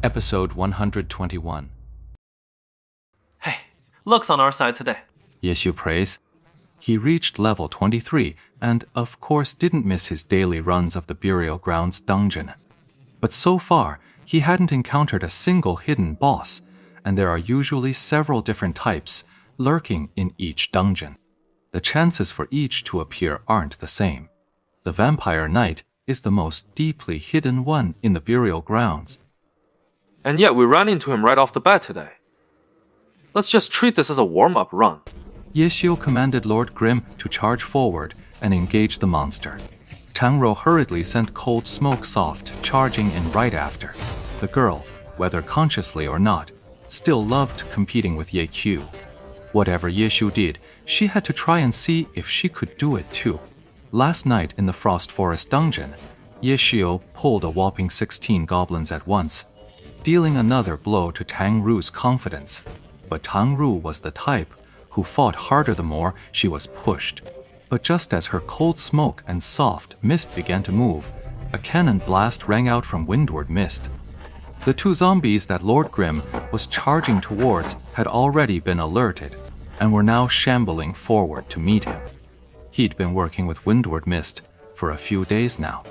Episode 121. Hey, luck's on our side today. Yeshu prays. He reached level 23 and, of course, didn't miss his daily runs of the burial grounds dungeon. But so far, he hadn't encountered a single hidden boss, and there are usually several different types lurking in each dungeon. The chances for each to appear aren't the same. The Vampire Knight is the most deeply hidden one in the burial grounds. And yet we ran into him right off the bat today. Let's just treat this as a warm-up run. Yeshio commanded Lord Grimm to charge forward and engage the monster. Tangrou hurriedly sent Cold Smoke Soft charging in right after. The girl, whether consciously or not, still loved competing with Ye Qiu. Whatever Yeshu did, she had to try and see if she could do it too. Last night in the Frost Forest dungeon, Yeshio pulled a whopping 16 goblins at once, dealing another blow to Tang Ru's confidence. But Tang Ru was the type who fought harder the more she was pushed. But just as her Cold Smoke and Soft Mist began to move, a cannon blast rang out from Windward Mist. The two zombies that Lord Grimm was charging towards had already been alerted and were now shambling forward to meet him. He'd been working with Windward Mist for a few days now.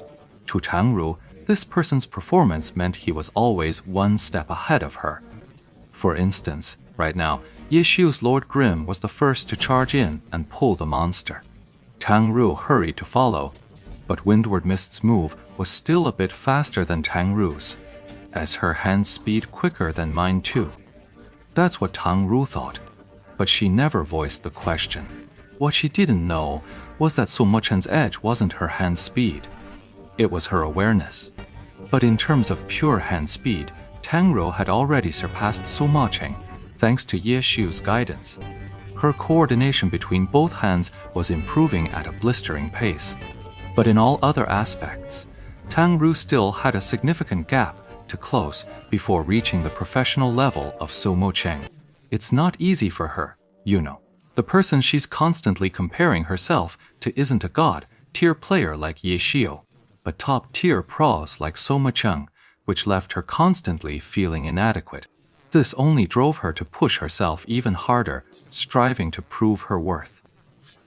To Tang Ru, this person's performance meant he was always one step ahead of her. For instance, right now, Yeshu's Lord Grimm was the first to charge in and pull the monster. Tang Ru hurried to follow, but Windward Mist's move was still a bit faster than Tang Ru's, as her hand speed quicker than mine too. That's what Tang Ru thought, but she never voiced the question. What she didn't know was that Su Mochen's edge wasn't her hand speed. It was her awareness. But in terms of pure hand speed, Tang Ru had already surpassed Su Mocheng, thanks to Yeshu's guidance. Her coordination between both hands was improving at a blistering pace. But in all other aspects, Tang Ru still had a significant gap to close before reaching the professional level of Su Mocheng. It's not easy for her, you know. The person she's constantly comparing herself to isn't a god-tier player like Yeshio, but top-tier pros like Su Mocheng, which left her constantly feeling inadequate. This only drove her to push herself even harder, striving to prove her worth.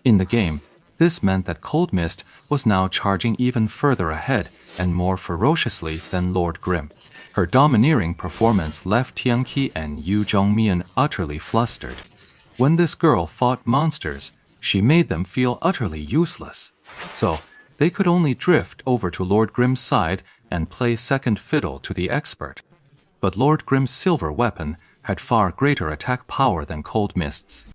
In the game, this meant that Cold Mist was now charging even further ahead and more ferociously than Lord Grimm. Her domineering performance left Tianqi and Yu Zhongmian utterly flustered. When this girl fought monsters, she made them feel utterly useless. So, they could only drift over to Lord Grimm's side and play second fiddle to the expert. But Lord Grimm's silver weapon had far greater attack power than Cold Mist's.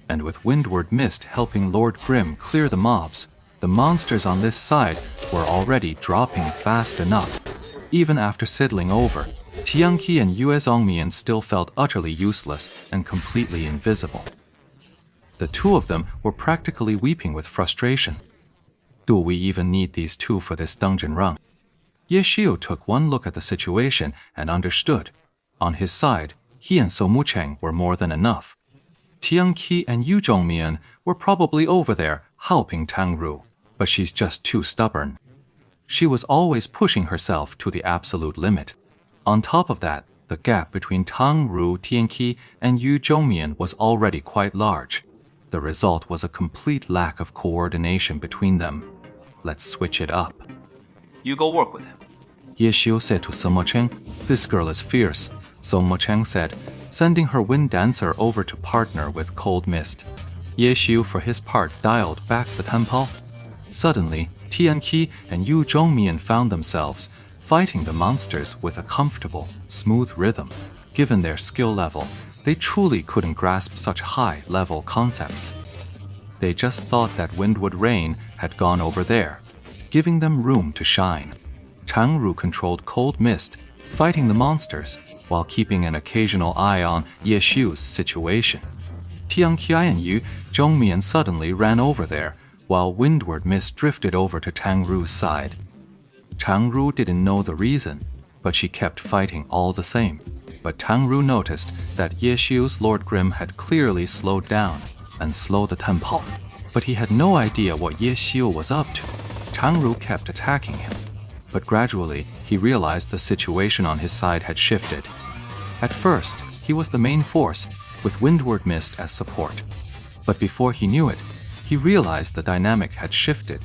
And with Windward Mist helping Lord Grimm clear the mobs, the monsters on this side were already dropping fast enough. Even after settling over, Tianqi and Yue Zongmian still felt utterly useless and completely invisible. The two of them were practically weeping with frustration. Do we even need these two for this dungeon run? Yeshio took one look at the situation and understood. On his side, he and Su Mocheng were more than enough. Tianqi and Yu Zhongmian were probably over there helping Tang Ru, but she's just too stubborn. She was always pushing herself to the absolute limit. On top of that, the gap between Tang Ru, Tianqi, and Yu Zhongmian was already quite large. The result was a complete lack of coordination between them. Let's switch it up. You go work with him. Yeshio said to Su Mocheng, "This girl is fierce," Su Mocheng said, sending her Wind Dancer over to partner with Cold Mist. Yeshio, for his part, dialed back the tempo. Suddenly, Tianqi and Yu Zhongmian found themselves fighting the monsters with a comfortable, smooth rhythm. Given their skill level, they truly couldn't grasp such high-level concepts. They just thought that Windward Rain had gone over there, giving them room to shine. Tang Ru controlled Cold Mist, fighting the monsters, while keeping an occasional eye on Yeshu's situation. Tianqi and Yu Zhongmian suddenly ran over there, while Windward Mist drifted over to Tang Ru's side. Tang Ru didn't know the reason, but she kept fighting all the same. But Tang Ru noticed that Yeshu's Lord Grimm had clearly slowed down and slowed the tempo. But he had no idea what Yeshu was up to. Tang Ru kept attacking him. but gradually he realized the situation on his side had shifted. At first, he was the main force, with Windward Mist as support. But before he knew it, he realized the dynamic had shifted.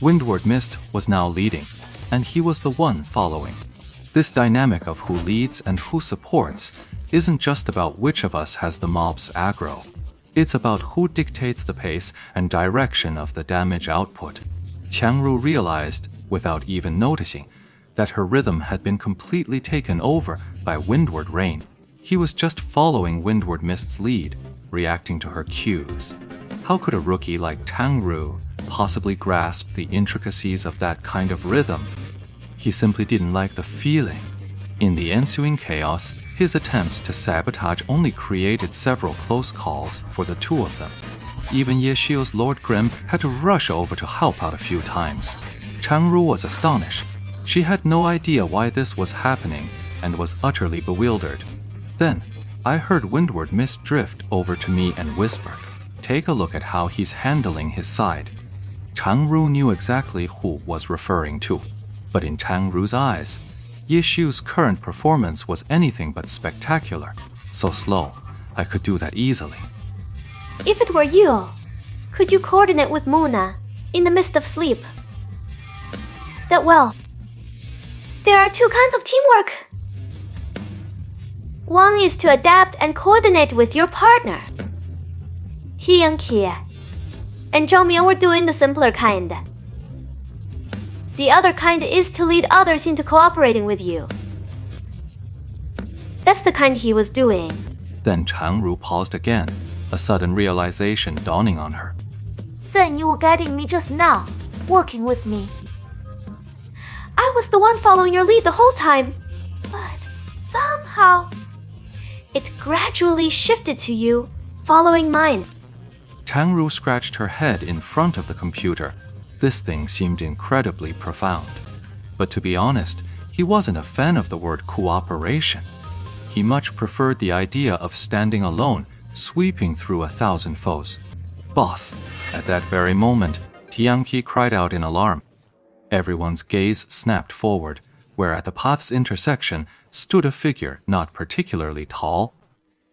Windward Mist was now leading, and he was the one following. This dynamic of who leads and who supports isn't just about which of us has the mob's aggro. It's about who dictates the pace and direction of the damage output. Qiangru realized, without even noticing, that her rhythm had been completely taken over by Windward Rain. He was just following Windward Mist's lead, reacting to her cues. How could a rookie like Tangru possibly grasp the intricacies of that kind of rhythm? He simply didn't like the feeling. In the ensuing chaos, his attempts to sabotage only created several close calls for the two of them. Even Ye Xiu's Lord Grim had to rush over to help out a few times. Changru was astonished. She had no idea why this was happening and was utterly bewildered. Then, I heard Windward Mist drift over to me and whispered, "Take a look at how he's handling his side." Changru knew exactly who was referring to. But in Changru's eyes, Ye Xiu's current performance was anything but spectacular. So slow, I could do that easily. If it were you, could you coordinate with Muna in the midst of sleep? That well, there are two kinds of teamwork. One is to adapt and coordinate with your partner. Tianqi and Zhao Mian were doing the simpler kind. The other kind is to lead others into cooperating with you. That's the kind he was doing. Then Changru paused again, a sudden realization dawning on her. Then you were guiding me just now, working with me. I was the one following your lead the whole time, but somehow it gradually shifted to you following mine. Changru scratched her head in front of the computer. This thing seemed incredibly profound. But to be honest, he wasn't a fan of the word cooperation. He much preferred the idea of standing alone, sweeping through 1,000 foes. "Boss!" At that very moment, Tianqi cried out in alarm. Everyone's gaze snapped forward, where at the path's intersection stood a figure not particularly tall.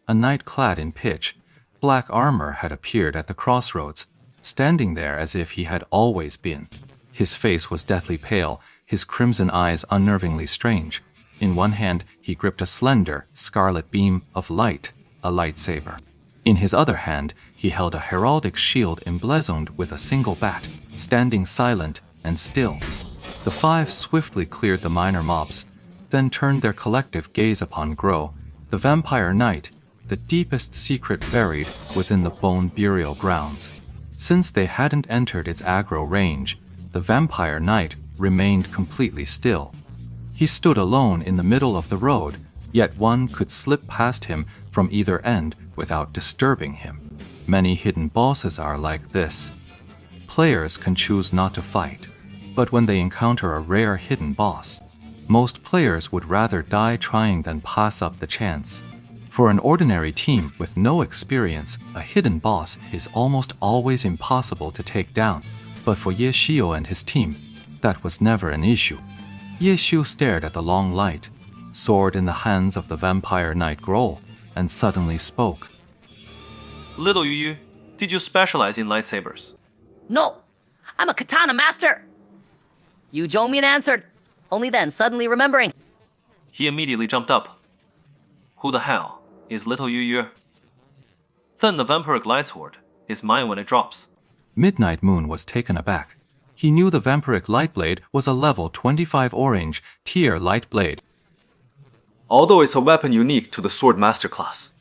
A knight clad in pitch, black armor had appeared at the crossroads, standing there as if he had always been. His face was deathly pale, his crimson eyes unnervingly strange. In one hand, he gripped a slender, scarlet beam of light, a lightsaber. In his other hand, he held a heraldic shield emblazoned with a single bat, standing silent and still. The five swiftly cleared the minor mobs, then turned their collective gaze upon Gro, the vampire knight, the deepest secret buried within the bone burial grounds. Since they hadn't entered its aggro range, the vampire knight remained completely still. He stood alone in the middle of the road, yet one could slip past him from either end without disturbing him. Many hidden bosses are like this. Players can choose not to fight, but when they encounter a rare hidden boss, most players would rather die trying than pass up the chance. For an ordinary team with no experience, a hidden boss is almost always impossible to take down. But for Ye Xiu and his team, that was never an issue. Ye Xiu stared at the long light, sword in the hands of the vampire knight Grol, and suddenly spoke. Little Yu Yu, did you specialize in lightsabers? No, I'm a katana master. Yu Zhongmian answered, only then suddenly remembering. He immediately jumped up. Who the hell is Little Yu Yu? Then the vampiric lightsword is mine when it drops. Midnight Moon was taken aback. He knew the vampiric light blade was a level 25 orange tier light blade. Although it's a weapon unique to the sword master class,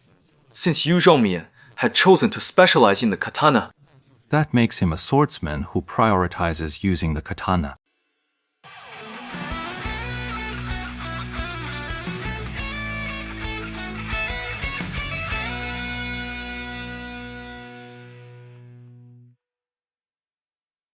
since Yu Zhongmian had chosen to specialize in the katana, that makes him a swordsman who prioritizes using the katana.